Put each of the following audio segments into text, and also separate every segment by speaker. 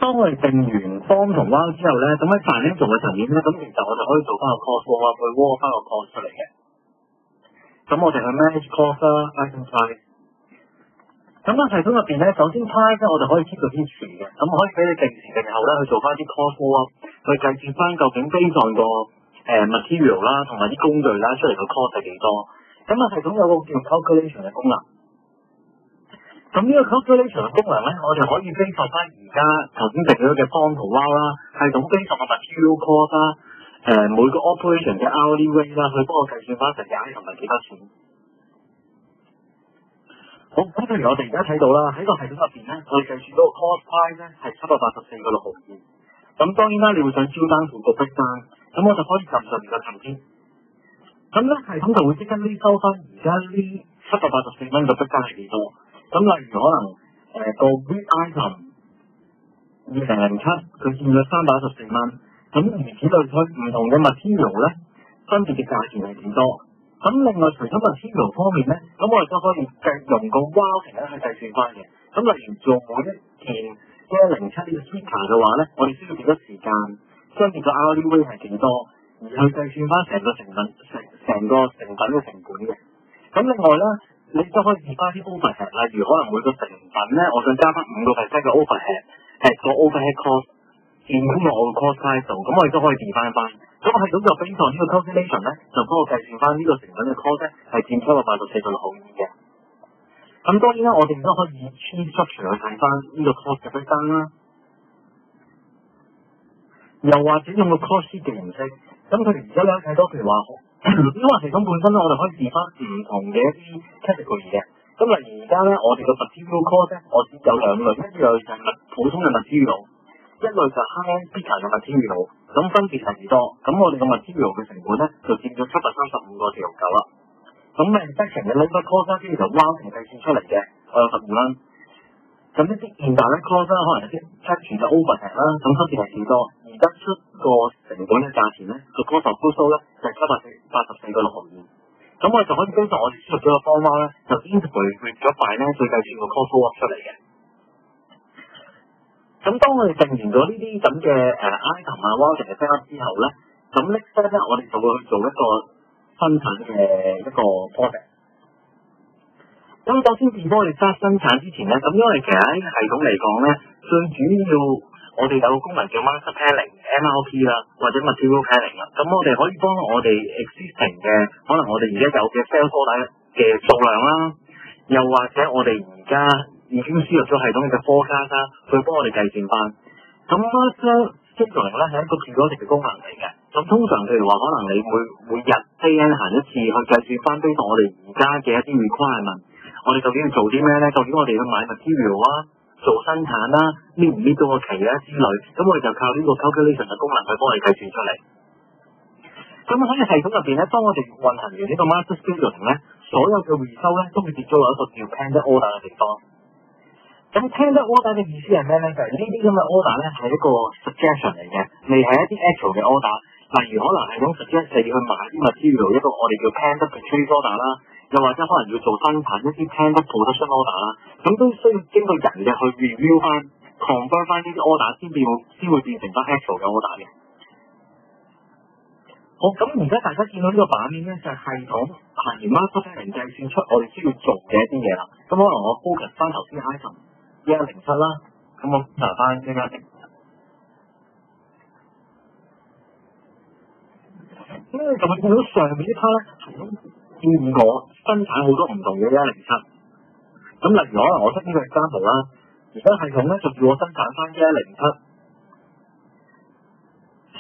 Speaker 1: 當我哋定完 form 同 wow 之後咧，咁喺 financial 嘅層面咧，咁其實我哋可以做翻個 cost wall 去 wall 翻個 cost 出嚟嘅。咁我哋去 manage cost 啦 item price。咁喺系統入邊咧，首先 price 咧我哋可以 keep 個 history 嘅，咁可以俾你定時定候咧去做翻啲 cost wall 去計算翻究竟 based on 個material 啦，同埋啲工具啦出嚟個 cost 係幾多。咁系統有個叫 calculation 嘅功能。咁呢個 calculation 嘅功能咧，我哋可以 base 翻而家頭先定咗嘅 form 同 wow 啦，系統 base 個 material cost 啦，每個 operation 嘅 hourly rate 啦，去幫我計算翻成嘅 item 係幾多錢。好，咁譬如我哋而家睇到啦，喺個系統入邊咧，我哋計算到個 cost price 咧係784個6毫二。咁當然啦，你會想招單同個 break down，咁我就可以撳上面個圖先。咁咧系統就會即刻呢收翻而家呢784蚊個 break down 係幾多。咁例如可能個 wheat item 2007佢佔咗314蚊，咁如此類推，唔同嘅 material 咧分別嘅價錢係幾多？咁另外除咗 material 方面咧，咁我哋都可以用個 wow 程咧去計算翻嘅。咁例如做每一件107呢個 sticker 嘅話咧，我哋需要幾多時間？相應個 hourly rate 係幾多？而去計算翻成個成品嘅成本嘅。咁另外咧，你都可以列翻啲 overhead， 例如可能每個成品咧，我想加翻5% 嘅 overhead， 個 overhead cost 佔喺我個 cost price 度，咁我哋都可以調翻翻。咁我係咁就 based on 呢個 calculation 咧，就幫我計算翻呢個成品嘅 cost 咧係佔784個6毫二嘅。咁當然啦，我哋都可以以 tree structure 去睇翻呢個 cost 嘅 breakdown 啦，又或者用個 cost sheet 嘅形式。咁佢哋而家咧睇到，譬如話，因為系統本身咧，我哋可以列翻唔同嘅一啲 category 嘅。咁例如而家咧，我哋個 material cost 咧，我有兩類，一類就係普通嘅 material， 一類就係 high-end speaker 嘅 material。咁分別係幾多？咁我哋個 material 嘅成本咧，就佔咗735個4毫9啦。咁manufacturing 嘅 labour cost 咧，跟住就 wow 程計算出嚟嘅，我有12蚊。咁一啲現代咧 cost 可能有啲 factory 嘅 overhead 啦，咁分別係幾多？而得出個成本嘅價錢咧，個 cost of goods sold 咧就係784個6毫二。咁我哋就可以根據我哋輸入咗個 formula 咧，就 integrate 咗塊咧，再計算個 cost of 出嚟嘅。咁當我哋定完咗呢啲咁嘅item 啊 wow 嘅 set up 之後咧，咁 next step 咧，我哋就會去做一個生產嘅一個 project。咁首先before我哋生產之前咧，咁因為其實喺系統嚟講咧，最主要我哋有個功能叫 master planning、MRP 啦，或者 material planning 啦。咁我哋可以幫我哋 existing 嘅，可能我哋而家有嘅 sales order 嘅數量啦，又或者我哋而家已經輸入咗系統嘅 forecast 啦，去幫我哋計算翻。咁 master scheduling 咧係一個 periodic 嘅功能嚟嘅。咁通常譬如話，可能你每日 day end 行一次去計算翻，based on我哋而家嘅一啲 requirement。我哋究竟要做啲咩咧？究竟我哋要買 material 啊，做生產啦，meet 唔 meet 到個期啊之類，咁我哋就靠呢個 calculation 嘅功能去幫我哋計算出嚟。咁喺系統入邊咧，當我哋運行完呢個 master scheduling 咧，所有嘅回收咧都會跌咗落一個叫 pending order 嘅地方。咁 pending order 嘅意思係咩咧？就係呢啲咁嘅 order 咧係一個 suggestion 嚟嘅，未係一啲 actual 嘅 order。例如可能係種 suggest 你要去買啲 material， 一個我哋叫 pending purchase order 啦。又或者可能要做生產一啲 pending production order 啦，咁都需要經過人嘅去 review 翻、confirm 翻呢啲 order 先會變成翻 actual 嘅 order 嘅。好，咁而家大家見到呢個版面咧，就係系統行完 master planning 計算出我哋需要做嘅一啲嘢啦。咁可能我 focus 翻頭先 item 1107啦，咁我查翻1107。咁你就會見到上面呢 part 咧，系統建議我生產好多唔同嘅107，咁例如可能我出呢個 example 啦，而家系統咧就叫我生產翻107，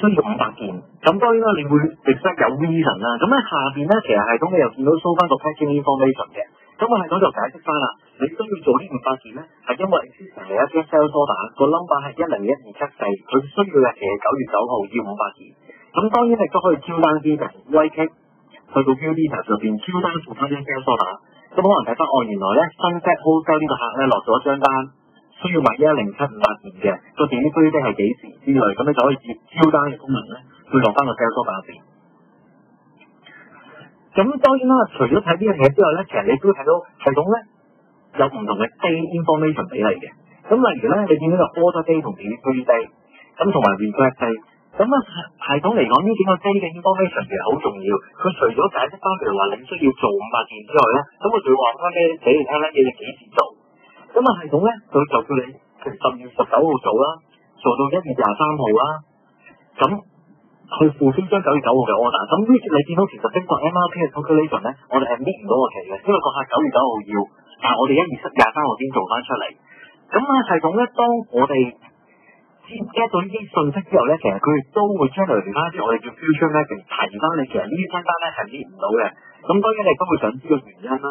Speaker 1: 需要500件，咁當然啦，你會 expect 有 reason 啦，咁喺下邊咧，其實系統你又見到 show 翻個 packing information 嘅，咁個系統就解釋翻啦，你需要做呢500件咧，係因為 existing 係一張 sales order，個 number 係101274，佢需要日期係9月9號要500件，咁當然你都可以 Q 單啲嘅 right click。去到 view details 入邊 Q 單附翻張 sales order，咁可能睇翻原來咧新 set wholesale 呢個客咧落咗張單，需要買107,500件嘅，個 delivery date 係幾時之類，咁你就可以接 Q 單嘅功能咧，去落翻個 sales order 入邊。咁當然啦，除咗睇呢樣嘢之外咧，其實你都睇到系統咧有唔同嘅 date information 俾你嘅。咁例如咧，你見到個 order day 同 delivery day，咁同埋 regret day，咁啊系統嚟講呢幾個 day 嘅 information 其實好重要。佢除咗解釋翻，譬如話你需要做500件之外咧，咁佢就會話翻俾你聽咧，你哋幾時做。咁啊系統咧，佢就叫你譬如10月19號做啦，做到1月23號啦，咁去fulfill張9月9號嘅 order。咁呢你見到其實經過 MRP 嘅 calculation 咧，我哋係 meet 唔到個期嘅，因為個客9月9號要，但係我哋1月23號先做翻出嚟。咁啊系統咧，當我哋get 到呢啲信息之後咧，其實佢亦都會 generate 翻啲我哋叫 future mapping，提翻你其實呢啲單單咧係 meet 唔到嘅。咁當然你都會想知個原因啦。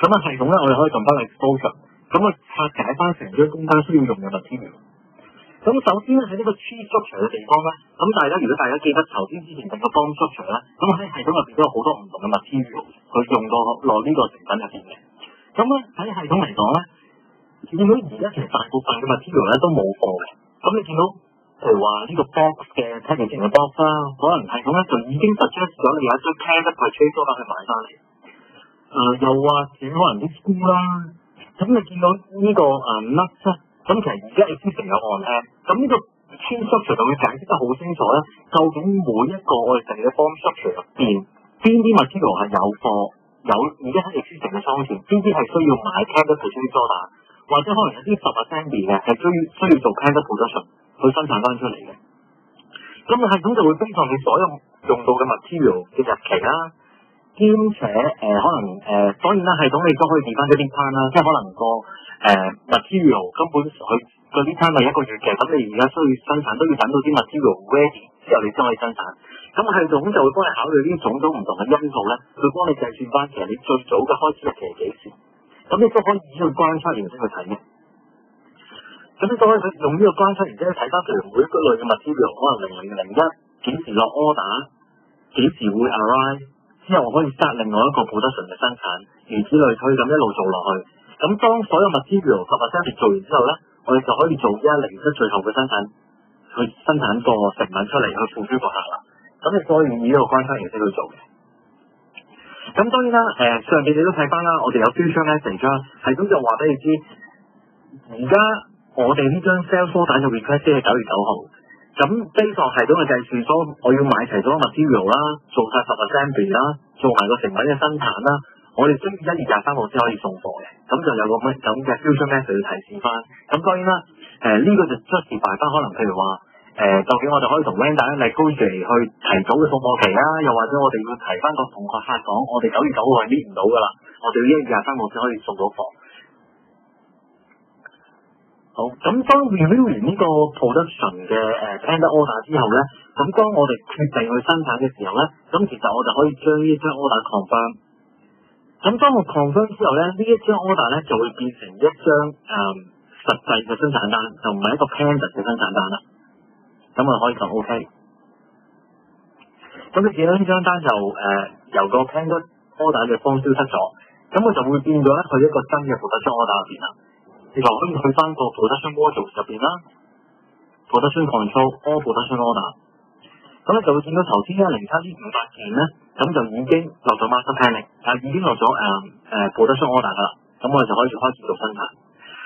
Speaker 1: 咁啊系統咧，我哋可以撳翻 exposure， 咁啊拆解翻成張工單需要用嘅 material。咁首先咧喺呢個 tree structure 嘅地方咧，咁如果大家記得頭先之前定個 bomb structure 咧，咁喺系統入邊都有好多唔同嘅 material 去用到落呢個成品入邊嘅。咁咧喺系統嚟講咧，見到而家其實大部分嘅 material 咧都冇貨嘅。咁你見到譬如話呢個 box 嘅 packaging 嘅 box 啦，可能系統咧就已經 suggest 咗你有一張 candle purchase order 去買翻嚟。又或者可能啲 screw 啦，咁你見到呢個nut 咧，咁其實而家 existing 有 on hand， 咁呢個 chain structure 就會解釋得好清楚咧，究竟每一個我哋成嘅 form structure 入邊，邊啲 material 係有貨，而家喺 existing 嘅倉存，邊啲係需要買 candle purchase order， 或者可能有啲10assembly 嘅係需要做 candle production 去生產翻出嚟嘅。咁系統就會根據你所有用到嘅 material 嘅日期啦。兼且可能當然啦，系統你都可以記翻嗰啲 time 啦，即係可能個material 根本佢嗰啲 time 係1個月嘅，咁你而家需要生產都要等到啲 material ready 之後你先可以生產。咁系統就會幫你考慮呢種種唔同嘅因素咧，佢幫你計算翻其實你最早嘅開始日期係幾時。咁你都可以以呢個關測形式去睇嘅。咁你都可以用呢個關測形式去睇翻，譬如每一個類嘅 material， 可能0001幾時落 order， 幾時會 arrive。之後我可以 start 另外一個 production 嘅生產，如此類推咁一路做落去。咁當所有 material 10assembly 做完之後咧，我哋就可以做101最後嘅生產，去生產個成品出嚟去付諸個客啦。咁你可以以呢個關卡形式去做嘅。咁當然啦，上邊你都睇翻啦，我哋有 future message 啦，系統就話俾你知，而家我哋呢張 sales order 嘅 request 係9月9號。咁 base on 系統嘅計算咗，我要買齊咗 material 啦，做晒10assembly 啦，做埋個成品嘅生產啦，我哋需要1月23號先可以送貨嘅，咁就有個咁嘅 future message 要提示翻。咁當然啦，呢個就 justify 翻可能譬如話，究竟我哋可以同 vendor negotiate 去提早嘅送貨期啦，又或者我哋要提翻個同客講，我哋9月9號係 meet 唔到噶啦，我哋要1月23號先可以送到貨。好，咁當 review 完呢個 production 嘅tender order 之後咧，咁當我哋決定去生產嘅時候咧，咁其實我就可以將呢張 order confirm。咁當我 confirm 之後咧，呢一張 order 咧就會變成一張實際嘅生產單，就唔係一個 pending 嘅生產單啦。咁我可以撳 OK。咁你見到呢張單就由個 pending order 嘅方消失咗，咁我就會變咗去一個新嘅 production order 入邊啦。你就可以去翻個 production module 入邊啦 ，production control all production order， 咁你就會見到頭先107呢500件咧，咁就已經落咗 master planning， 已經落咗production order 噶啦，咁我哋就可以開始做生產。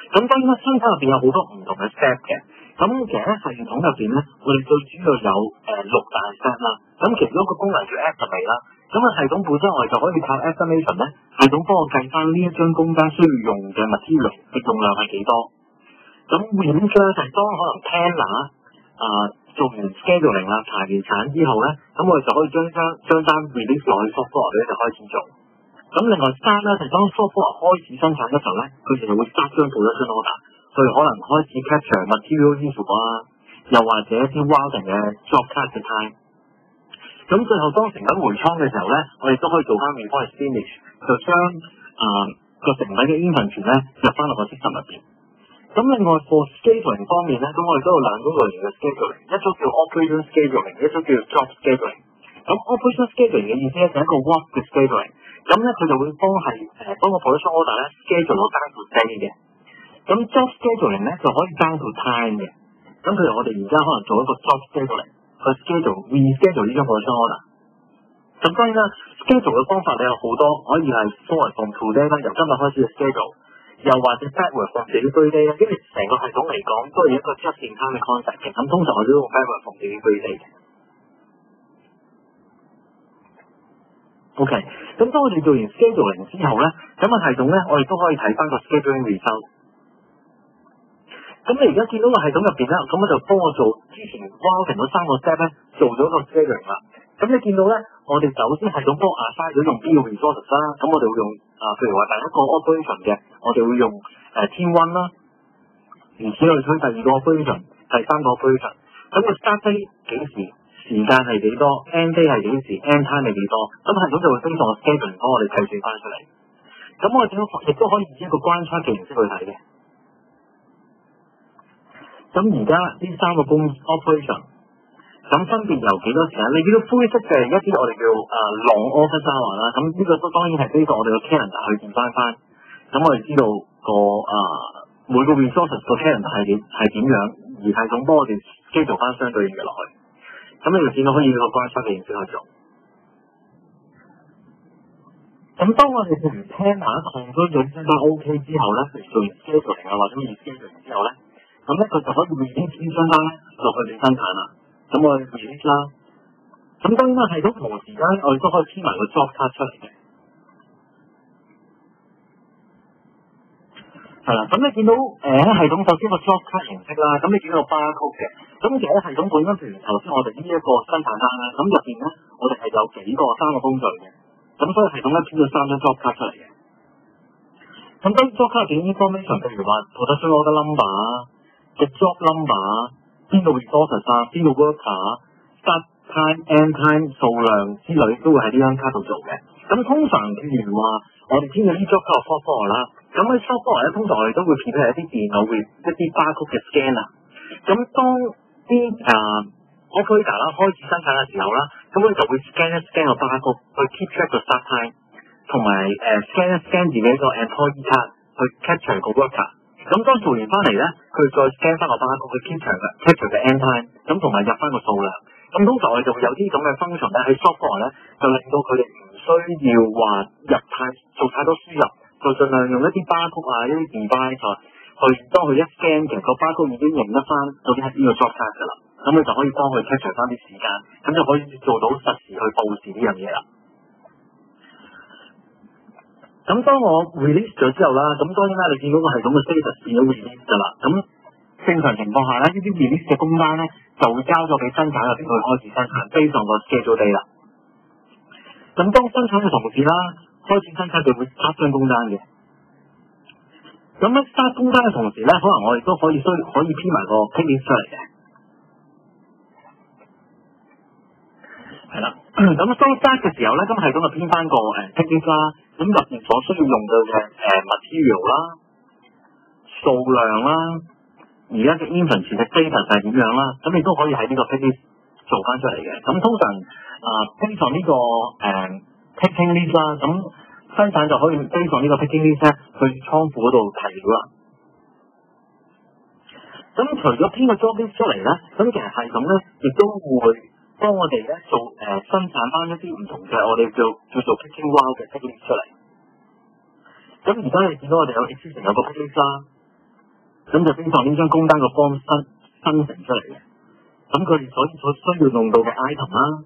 Speaker 1: 咁當然啦，生產入邊有好多唔同嘅 step 嘅，咁其實喺系統入邊咧，我哋最主要有6大 step 啦，咁其中一個功能叫 estimate 啦。咁系統本身我哋就可以靠 estimation 咧，系統幫我計翻呢一張工單需要用嘅 material 嘅用量係幾多。咁 release 咧就係當可能 planner 做完 scheduling 啦，排完產之後咧，咁我哋就可以將單 release 落去 software 咧就開始做。咁另外3咧就係當 software 開始生產嘅時候咧，佢其實會 start 張 production order， 佢可能開始 capture material info 啦，又或者一啲 routing 嘅 job card 嘅 time。咁最後當成品回倉嘅時候咧，我哋都可以做翻 report finish， 就將個成品嘅 inventory 咧入翻落個 system 入邊。咁另外 for scheduling 方面咧，咁我哋都有2種類型嘅 scheduling， 一種叫 operation scheduling， 一種叫 job scheduling。咁 operation scheduling 嘅意思咧就係一個 work 嘅 scheduling， 咁咧佢就會幫個 production order 咧 schedule 到 down to day 嘅。咁 job scheduling 咧就可以 down to time 嘅。咁譬如我哋而家可能做一個 job scheduling。去 reschedule 呢張 production order。咁當然啦 ，schedule 嘅方法你有好多，可以係 forward from today 啦，由今日開始嘅 schedule，又或者 backward from delivery date 因為成個系統嚟講都係一個 just in time 嘅 concept 嘅，咁通常我都用 backward from delivery date 嘅。OK， 咁當我哋做完 scheduling 之後咧，咁個系統咧，我哋都可以睇翻個 scheduling result。咁你而家見到個系統入邊咧，咁我就幫我做之前 routing 嗰3個 step 咧，做咗個 scheduling 啦。咁你見到咧，我哋首先系統幫 assign 咗用邊個 resources 啦，咁我哋會用譬如話第一個 operation 嘅，我哋會用team 1啦，如此類推，第二個 operation， 第三個 operation， 咁個 start date 幾時？時間係幾多 ？end day 係幾時 ？end time 係幾多？咁系統就會經過 scheduling 幫我哋計算翻出嚟。咁我哋亦都可以以一個關卡嘅形式去睇嘅。咁而家呢3個operation， 咁分別由幾多時間？你見到灰色嘅一啲我哋叫long office hour 啦。咁呢個都當然係基於我哋個 calendar 去變翻。咁我哋知道每個 resources 個 calendar 係點樣，而系統幫我哋 schedule 翻相對應嘅落去。咁你就見到可以個關卡嘅形式去做。咁當我哋譬如 planner 控咗相關 OK 之後咧，譬如做完 scheduling 或者完 scheduling 之後咧，咁咧佢就可以 release 啲相關咧落去你生產啦。咁我哋 release 啦。咁當然啦，系統同時間我哋都可以編埋個 job card 出嚟嘅。係啦，咁你見到系統首先個 job card 形式啦，咁你見到個 barcode 嘅。咁其實系統本身譬如頭先我哋呢一個生產單啦，咁入邊咧我哋係有3個工序嘅。咁所以系統咧編咗3張 job card 出嚟嘅。咁當 job card 嘅 information， 譬如話 production order number 嘅 job number， 邊個 resources 邊個 worker、start time、end time 數量之類都會喺呢張卡度做嘅。咁通常譬如話我哋編咗啲 job card software 啦，咁喺 software 咧通常我哋都會 prepare 一啲電腦會一啲 barcode 嘅 scanner。咁當啲operator 啦開始生產嘅時候啦，咁佢就會 scan 一 scan 個 barcode 去 keep track 個 start time， 同埋scan 一 scan 自己個 employee card 去 capture 個 worker。咁當做完翻嚟咧，佢再 scan 翻個 barcode 去 capture 嘅 end time， 咁同埋入翻個數量。咁通常我哋就會有啲咁嘅 function 咧喺 software 咧，就令到佢哋唔需要話做太多輸入，就盡量用一啲 barcode 一啲 device 去當佢一 scan 其實個 barcode 已經認得翻到底係呢個 job card 㗎啦。咁你就可以幫佢 capture 翻啲時間，咁就可以做到實時去報時呢樣嘢啦。咁當我 release 咗之後啦，咁當然啦，你見到個系統嘅 status 變咗 release 㗎啦。咁正常情況下咧，呢啲 release 嘅工單咧就會交咗俾生產入邊去開始生產 based on 個 schedule day 啦。咁當生產嘅同時啦，開始生產就會start 張工單嘅。咁喺 start 工單嘅同時咧，可能我哋都可以編埋個 pick list 出嚟嘅。係啦，咁當 start 嘅時候咧，咁系統就編翻個pick list 啦，咁入邊所需要用到嘅material 啦、數量啦、而家嘅 inventory 嘅 status 係點樣啦，咁你都可以喺呢個 pick list 做翻出嚟嘅。咁通常based on 呢個picking list 啦，咁生產就可以 based on 呢個 picking list 咧去倉庫嗰度提料啦。咁除咗編個 job list 出嚟咧，咁其實系統咧亦都會幫我哋咧做生產翻一啲唔同嘅我哋叫做 picking wow 嘅 pick list 出嚟。咁而家你見到我哋有 existing 有個 pick list 啦，咁就經常呢張工單個 form 生成出嚟嘅。咁佢哋所需要用到嘅 item 啦，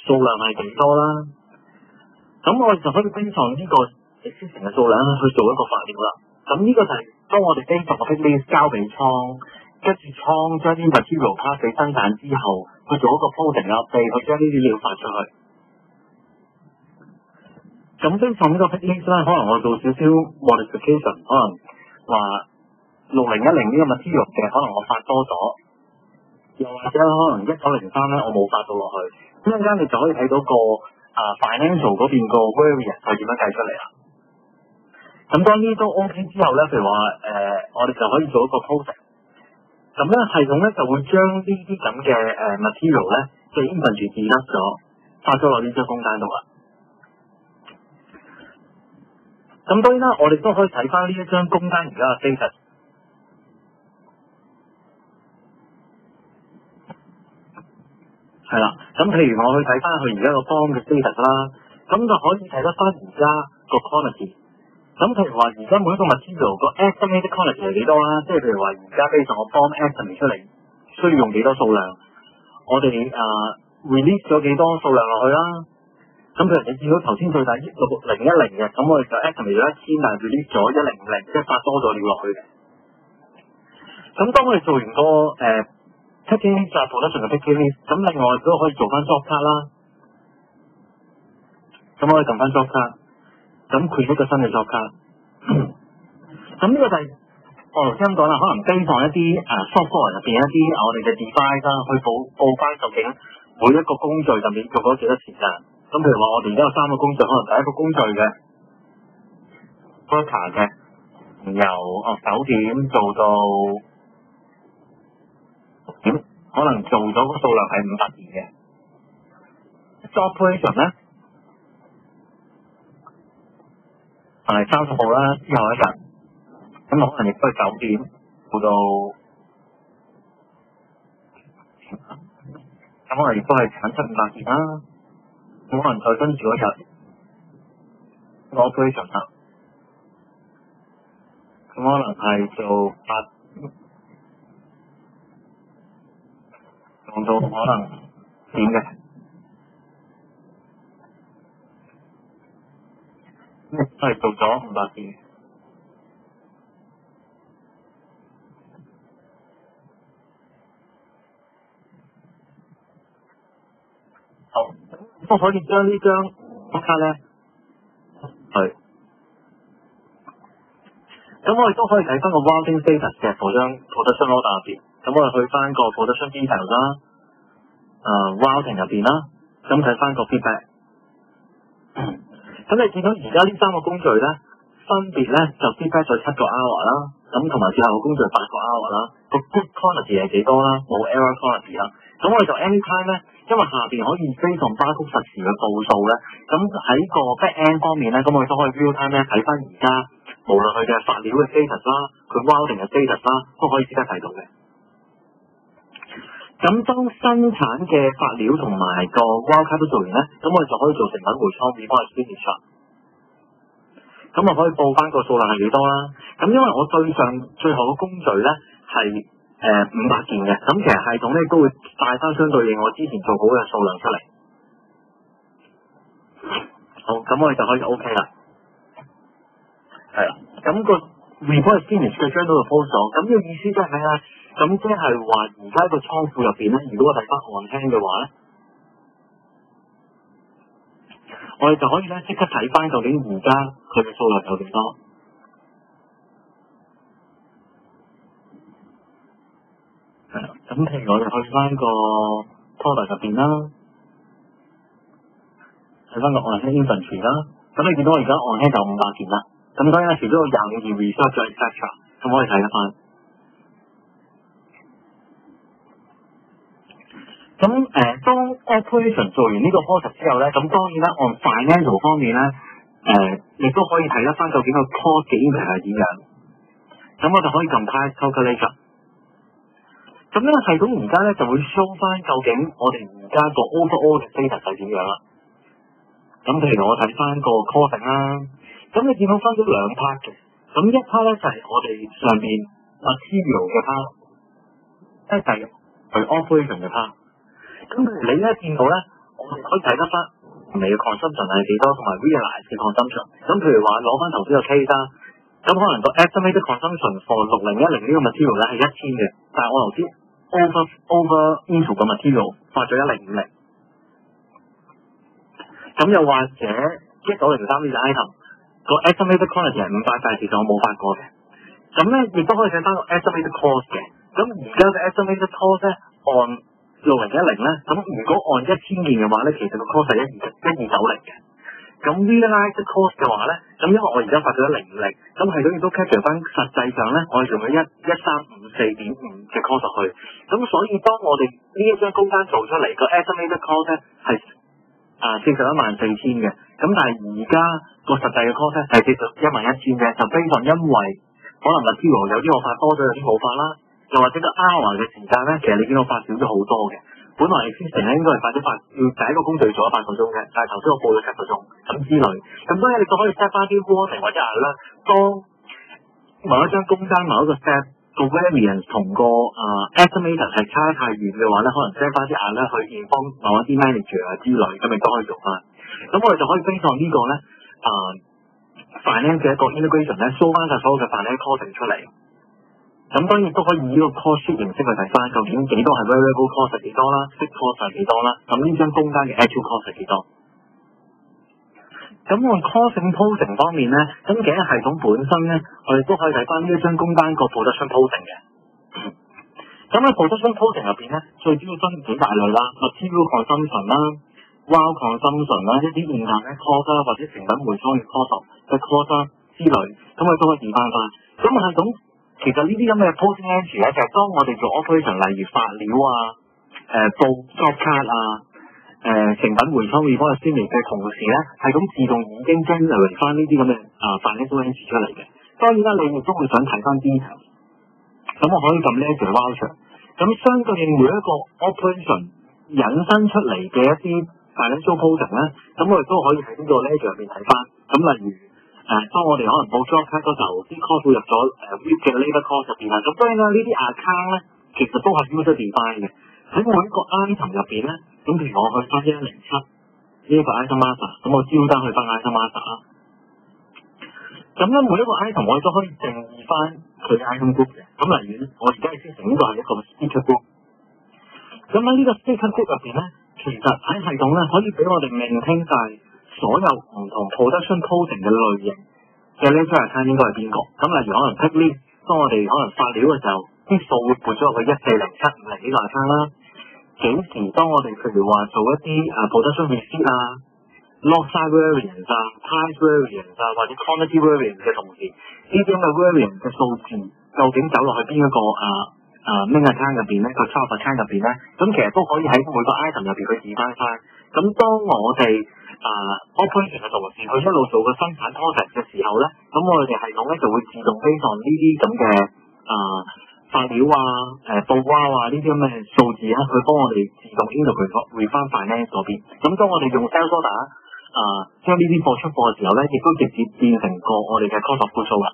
Speaker 1: 數量係幾多啦？咁我哋就可以經常呢個 existing 嘅數量去做一個發料啦。咁呢個就係當我哋經常個 pick list 交俾倉，跟住倉將啲 material 卡俾生產之後，去做一個 coding update，去將呢啲料發出去。咁經常呢個 pick list 咧，可能我做少少 modification， 可能話6010呢個 material 嘅，可能我發多咗，又或者可能1903咧，我冇發到落去。咁陣間你就可以睇到個financial 嗰邊個 variance 係點樣計出嚟啦。咁當呢都 OK 之後咧，譬如話我哋就可以做一個 coding。咁咧系統咧就會將呢啲咁嘅material 咧嘅 inventory delete 咗，發咗落呢張工單度啦。咁當然啦，我哋都可以睇翻呢一張工單而家嘅 status。係啦，咁譬如我去睇翻佢而家個 form 嘅 status 啦，咁就可以睇得翻而家個 quantity。咁譬如話而家每一個 material 個 estimated quantity 係幾多啦？即係譬如話而家 based on 個 form estimate 出嚟需要用幾多數量，我哋release 咗幾多數量落去啦。咁譬如你見到頭先最大010嘅，咁我哋就 estimate 咗1000，但係 release 咗100，即係發多咗料落去嘅。咁當我哋做完個packing list 就係 production 嘅 packing list， 咁另外都可以做翻 job card 啦。咁我哋撳翻 job card， 咁 create 一個新嘅 job card。咁呢個就係我頭先咁講啦，可能基於一啲software 入邊一啲我哋嘅 device 啦，去報翻究竟每一個工序入面做咗幾多時間。咁譬如話我哋而家有3個工序，可能第一個工序嘅 worker 嘅，由9點做到6點，可能做咗個數量係500件嘅。job operation 咧係30號啦，之後一日，咁可能亦都係9點做到，咁可能亦都係產出500件啦。咁可能再跟住嗰日 operation 啦，咁可能係做8用到可能點嘅，都係做咗500件。好，咁我可以將呢張卡咧，咁我哋都可以睇翻個 routing status 嘅production order 入邊。咁我哋去翻個 production detail 啦，routing 入邊啦，咁睇翻個 feedback。咁你見到而家呢3個工序咧，分別咧就 feedback 咗7個 hour 啦，咁同埋最後個工序8個 hour 啦，個 good quality 係幾多啦？冇 error quality 啦。咁我哋就 anytime 咧，因為下邊可以 based on barcode 實時嘅報數咧，咁喺個 back end 方面咧，咁我哋都可以 real time 咧睇翻而家無論佢嘅發料嘅 status 啦，佢 routing 嘅 status 啦，都可以即刻睇到嘅。咁當生產嘅發料同埋個 wild card 都做完咧，咁我哋就可以做成品回倉 reverse finish 啦。咁我可以報翻個數量係幾多啦？咁因為我對上最後個工序咧係500件嘅，咁其實系統咧都會帶翻相對應我之前做好嘅數量出嚟。好，咁我哋就可以 OK 啦。係啦，咁個 reverse finish 嘅 journal 就 post 咗，咁呢個意思即係咩咧？咁即係話而家個倉庫入邊咧，如果我睇翻 on hand 嘅話咧，我哋就可以咧即刻睇翻究竟而家佢嘅數量有幾多。係啦，咁譬如我哋去翻個 product 入邊啦，睇翻個 on hand inventory 啦，咁你見到我而家 on hand 就500件啦。咁當然除咗有25件 research 咗 etc， 咁可以睇得翻。咁當 operation 做完呢個 process 之後咧，咁當然啦 on financial 方面咧，亦都可以睇得翻究竟個 cost 嘅 impact 係點樣。咁我就可以撳 price calculator。咁呢個系統而家咧就會 show 翻究竟我哋而家個 overall 嘅 status 係點樣啦。咁譬如我睇翻個 costing 啦，咁你見到分咗2 part 嘅，咁一 part 咧就係我哋上面 material 嘅 part， 即係佢 operation 嘅 part。咁你咧見到咧，我哋可以睇得翻你嘅 consumption 係幾多，同埋 realize 嘅 consumption。咁譬如話攞翻頭先個 case 啦，咁可能個 estimated consumption for 6010呢個 material 咧係1000嘅，但係我頭先 over into 個 material 發咗1050。咁又或者1903呢隻 item 個 estimated quantity 係500，但係其實我冇發過嘅。咁咧亦都可以睇翻個 estimated cost 嘅。咁而家嘅 estimated cost 咧按6010咧，咁如果按1000件嘅話咧，其實個 cost 係1290嘅。咁 realized cost 嘅話咧，咁因為我而家發咗1050，咁係都亦都 capture 翻實際上咧，我哋用咗1354.5嘅 cost 去。咁所以當我哋呢一張高單做出嚟個 estimated cost 咧係414000嘅，咁但係而家個實際嘅 cost 咧係411000嘅，就非常因為可能 material 有啲我發多咗，有啲冇發啦。又或者個 hour 嘅時間咧，其實你見到發少咗好多嘅，本來 existing 咧應該係要第一個工序做咗8個鐘嘅，但係頭先我報咗7個鐘咁之類。咁所以你就可以 set 翻啲 warning 或者係咧，當某一張工單某一個 step 個 variance 同個estimator 係差太遠嘅話咧，可能 set 翻啲咧去 inform 某一啲 manager 啊之類，咁亦都可以用翻。咁我哋就可以 base on 呢個咧finance 嘅一個 integration 咧 show 翻晒所有嘅 finance costing 出嚟。咁當然都可以以呢個 cost sheet 形式去睇翻，究竟幾多係 variable cost 係幾多啦 ，fixed cost 係幾多啦，咁呢張工單嘅 actual cost 係幾多。咁我 costing posting 方面咧，咁其實系統本身咧，我哋都可以睇翻呢一張工單個 production posting 嘅。咁喺 production posting 入邊咧，最主要分幾大類啦 ，material consumption 啦 ，raw consumption 啦，一啲現行嘅 cost 啦，或者成品回收嘅 cost 嘅 cost 之類，咁我哋都可以見翻翻。咁系統其實呢啲咁嘅 posting entry 咧，就係當我哋做 operation， 例如發料啊、報 job card 啊、成品回收 report 先嚟嘅同時咧，係咁自動已經 generate 翻呢啲咁嘅financial entry 出嚟嘅。當然啦，你亦都會想睇翻 detail， 咁我可以撳 ledger voucher。咁相對應每一個 operation 引申出嚟嘅一啲 financial posting 咧，咁我哋都可以喺呢個 ledger 入邊睇翻。咁例如當我哋可能報 job card 嗰時候，啲 cost 會入咗week 嘅 labor cost 入邊啦。咁當然啦，呢啲 account 咧其實都係 user define 嘅。喺每一個 item 入邊咧，咁譬如我去翻107呢一個 item master， 咁我招單去翻 item master 啦。咁咧每一個 item 我哋都可以定義翻佢嘅 item group 嘅。咁例如我而家先成呢個係一個 sticker group。咁喺呢個 sticker group 入邊咧，其實喺系統咧可以俾我哋maintain晒所有唔同 production posting 嘅類型嘅 ledger account 應該係邊個？咁例如可能 pick list， 當我哋可能發料嘅時候，啲數會撥咗落去140,750呢個 account 啦。幾時當我哋譬如話做一啲production receipt 啊、lot size variance 啊、price variance 啊或者 quantity variance 嘅同時，呢啲咁嘅 variance 嘅數字究竟走落去邊一個main account 入邊咧，個 chart account 入邊咧，咁其實都可以喺每個 item 入邊去 define翻。咁當我哋operation 嘅同時，佢一路做個生產 process 嘅時候咧，咁我哋系統咧就會自動 base on 呢啲咁嘅發料啊、報wow啊呢啲咁嘅數字咧，佢幫我哋自動 integrate 翻 finance 嗰邊。咁當我哋用 sales order 將呢啲貨出貨嘅時候咧，亦都直接變成個我哋嘅 cost of goods sold 啦。